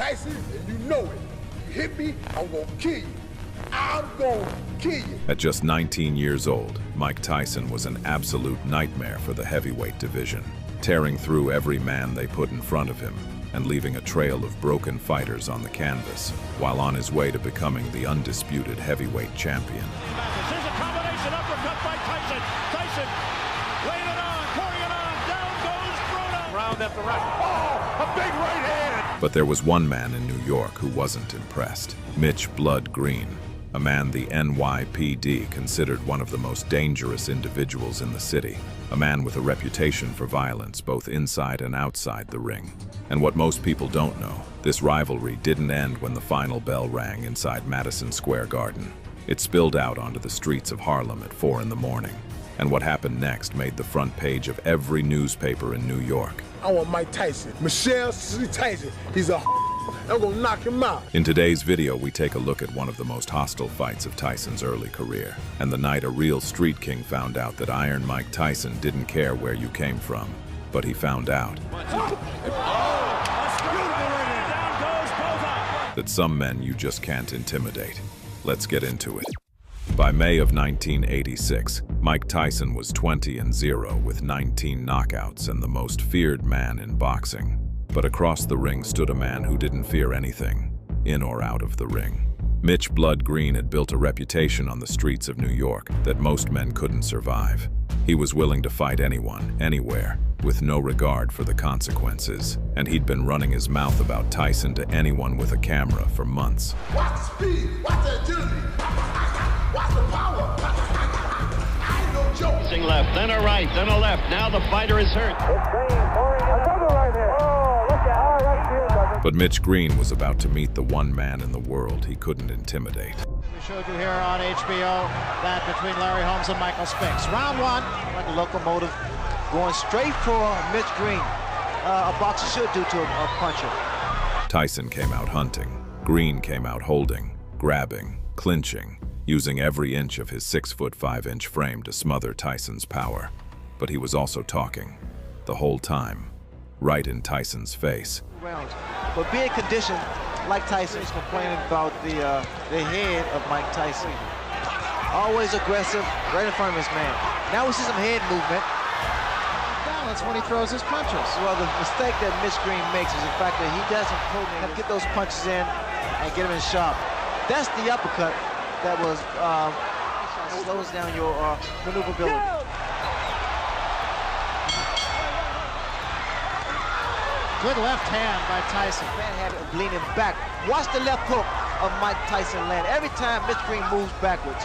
Tyson, and you know it. You hit me, I'm gonna kill you. I'm gonna kill you. At just 19 years old, Mike Tyson was an absolute nightmare for the heavyweight division, tearing through every man they put in front of him and leaving a trail of broken fighters on the canvas, while on his way to becoming the undisputed heavyweight champion. Here's a combination uppercut by Tyson. Tyson laying it on, pouring it on, down goes Bruno. Round after round. Oh, a big right hand. But there was one man in New York who wasn't impressed. Mitch "Blood" Green, a man the NYPD considered one of the most dangerous individuals in the city, a man with a reputation for violence both inside and outside the ring. And what most people don't know, this rivalry didn't end when the final bell rang inside Madison Square Garden. It spilled out onto the streets of Harlem at 4 in the morning. And what happened next made the front page of every newspaper in New York. I want Mike Tyson. Michelle C. Tyson. He's a I'm gonna knock him out. In today's video, we take a look at one of the most hostile fights of Tyson's early career, and the night a real street king found out that Iron Mike Tyson didn't care where you came from, but he found out that some men you just can't intimidate. Let's get into it. By May of 1986, Mike Tyson was 20-0 with 19 knockouts and the most feared man in boxing. But across the ring stood a man who didn't fear anything, in or out of the ring. Mitch "Blood" Green had built a reputation on the streets of New York that most men couldn't survive. He was willing to fight anyone, anywhere, with no regard for the consequences, and he'd been running his mouth about Tyson to anyone with a camera for months. Watch the speed, watch the agility, watch the power. I ain't no joke. Sing left, then a right, then a left. Now the fighter is hurt. Another right hand. Oh, look at that. But Mitch Green was about to meet the one man in the world he couldn't intimidate. We showed you here on HBO that between Larry Holmes and Michael Spinks. Round one, like a locomotive, going straight for Mitch Green. A boxer should do to a puncher. Tyson came out hunting. Green came out holding, grabbing, clinching, using every inch of his 6'5" frame to smother Tyson's power. But he was also talking, the whole time, right in Tyson's face. Rounds. But being conditioned, like Tyson is complaining about the head of Mike Tyson. Always aggressive, right in front of his man. Now we see some head movement. balance when he throws his punches. Well, the mistake that Mitch Green makes is the fact that he doesn't have to get those punches in and get them in sharp. That's the uppercut that was slows down your maneuverability. Good left hand by Tyson. Bad habit of leaning back. Watch the left hook of Mike Tyson land every time Mitch Green moves backwards.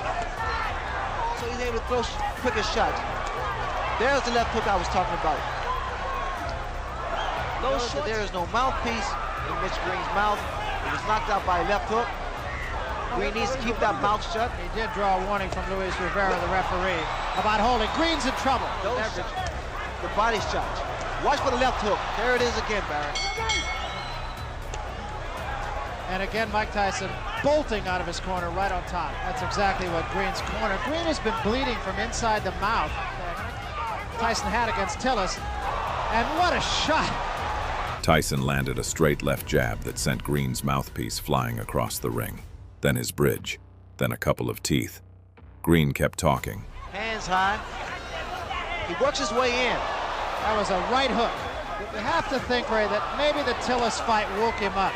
So he's able to throw quicker shots. There's the left hook I was talking about. There is no mouthpiece in Mitch Green's mouth. He was knocked out by a left hook. Green needs to keep that mouth shut. He did draw a warning from Luis Rivera, the referee, about holding. Green's in trouble. The body shots. Watch for the left hook. There it is again, Barry. And again, Mike Tyson bolting out of his corner right on top. That's exactly what Green's corner. Green has been bleeding from inside the mouth. Tyson had against Tillis. And what a shot! Tyson landed a straight left jab that sent Green's mouthpiece flying across the ring. Then his bridge. Then a couple of teeth. Green kept talking. Hands high. He works his way in. That was a right hook. You have to think, Ray, that maybe the Tillis fight woke him up.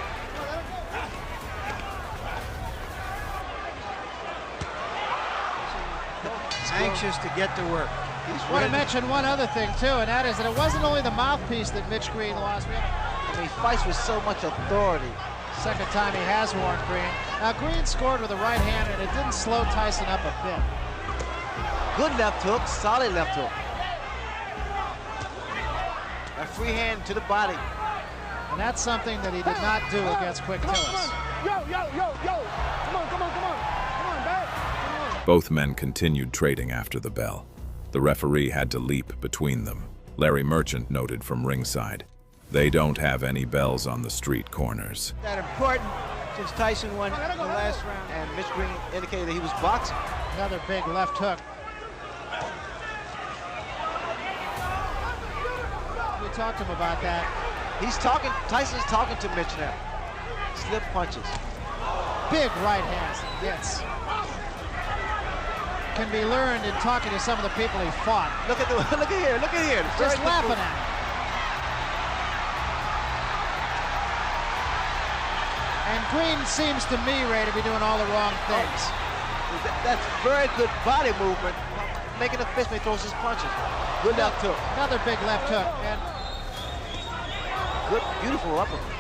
Anxious to get to work. I want to mention one other thing, too, and that is that it wasn't only the mouthpiece that Mitch Green lost. He fights with so much authority. Second time he has warned Green. Now, Green scored with a right hand, and it didn't slow Tyson up a bit. Good left hook, solid left hook. A free hand to the body. And that's something that he did not do against Quick Tillis. Yo. Come on, babe. Both men continued trading after the bell. The referee had to leap between them. Larry Merchant noted from ringside, "They don't have any bells on the street corners." That important since Tyson won the last round and Mitch Green indicated that he was boxing. Another big left hook. We talked to him about that. Tyson's talking to Mitch now. slip punches. Big right hands he hits. Can be learned in talking to some of the people he fought. Look at here. Just laughing at him. And Green seems to me, Ray, to be doing all the wrong things. That's very good body movement. Making a fist when he throws his punches. Good left hook. Another big left hook. And good, beautiful uppercut.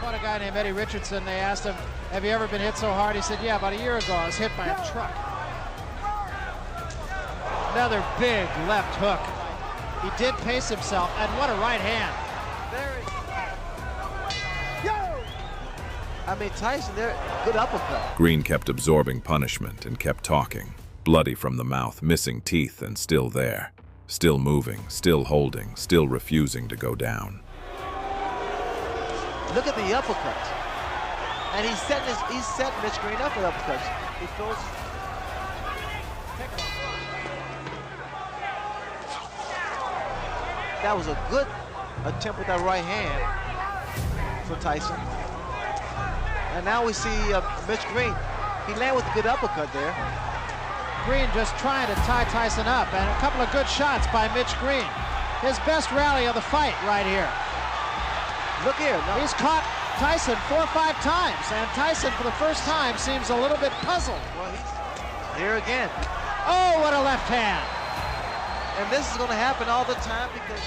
fought a guy named Eddie Richardson. They asked him, have you ever been hit so hard? He said, yeah, about a year ago I was hit by a truck. Another big left hook. He did pace himself, and what a right hand. I mean, Tyson, good uppercut. Green kept absorbing punishment and kept talking. Bloody from the mouth, missing teeth, and still there. Still moving, still holding, still refusing to go down. Look at the uppercuts. And he's setting Mitch Green up with uppercuts. He throws. That was a good attempt with that right hand for Tyson. And now we see Mitch Green. He landed with a good uppercut there. Green just trying to tie Tyson up, and a couple of good shots by Mitch Green. His best rally of the fight right here. Look here. No. He's caught Tyson 4 or 5 times, and Tyson for the first time seems a little bit puzzled. Well, he's here again. Oh, what a left hand. And this is going to happen all the time because...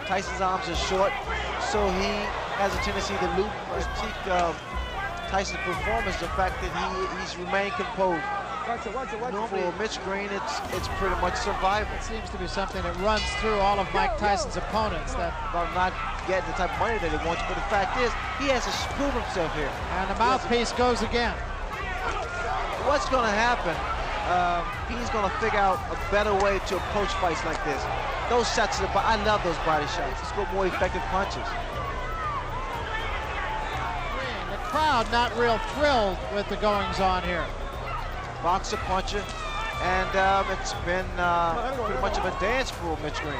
Tyson's arms are short, so he has a tendency to critique Tyson's performance, the fact that he's remained composed. For Mitch Green, it's pretty much survival. It seems to be something that runs through all of Mike Tyson's opponents. That about not getting the type of money that he wants, but the fact is, he has to prove himself here. And the mouthpiece goes again. What's going to happen? He's going to figure out a better way to approach fights like this. Those shots to the body, I love those body shots. Let's go more effective punches. The crowd not real thrilled with the goings on here. Boxer, puncher, and it's been pretty much of a dance for Mitch Green.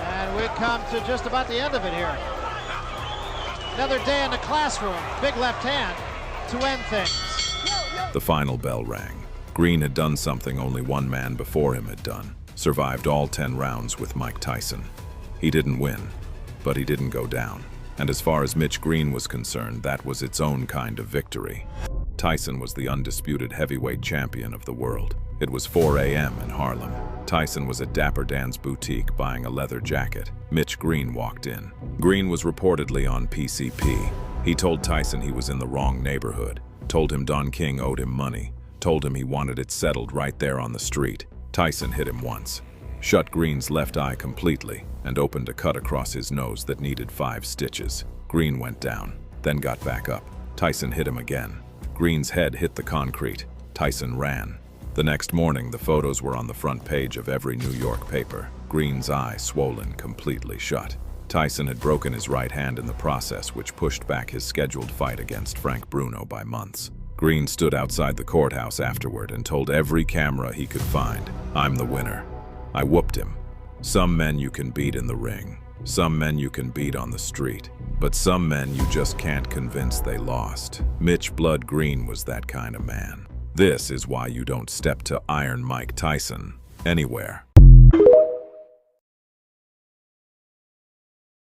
And we come to just about the end of it here. Another day in the classroom. Big left hand to end things. The final bell rang. Green had done something only one man before him had done. Survived all 10 rounds with Mike Tyson. He didn't win, but he didn't go down. And as far as Mitch Green was concerned, that was its own kind of victory. Tyson was the undisputed heavyweight champion of the world. It was 4 a.m. in Harlem. Tyson was at Dapper Dan's boutique buying a leather jacket. Mitch Green walked in. Green was reportedly on PCP. He told Tyson he was in the wrong neighborhood, told him Don King owed him money, told him he wanted it settled right there on the street. Tyson hit him once, shut Green's left eye completely, and opened a cut across his nose that needed 5 stitches. Green went down, then got back up. Tyson hit him again. Green's head hit the concrete. Tyson ran. The next morning, the photos were on the front page of every New York paper. Green's eye swollen completely shut. Tyson had broken his right hand in the process, which pushed back his scheduled fight against Frank Bruno by months. Green stood outside the courthouse afterward and told every camera he could find, "I'm the winner. I whooped him. Some men you can beat in the ring. Some men you can beat on the street. But some men you just can't convince they lost." Mitch Blood Green was that kind of man. This is why you don't step to Iron Mike Tyson anywhere.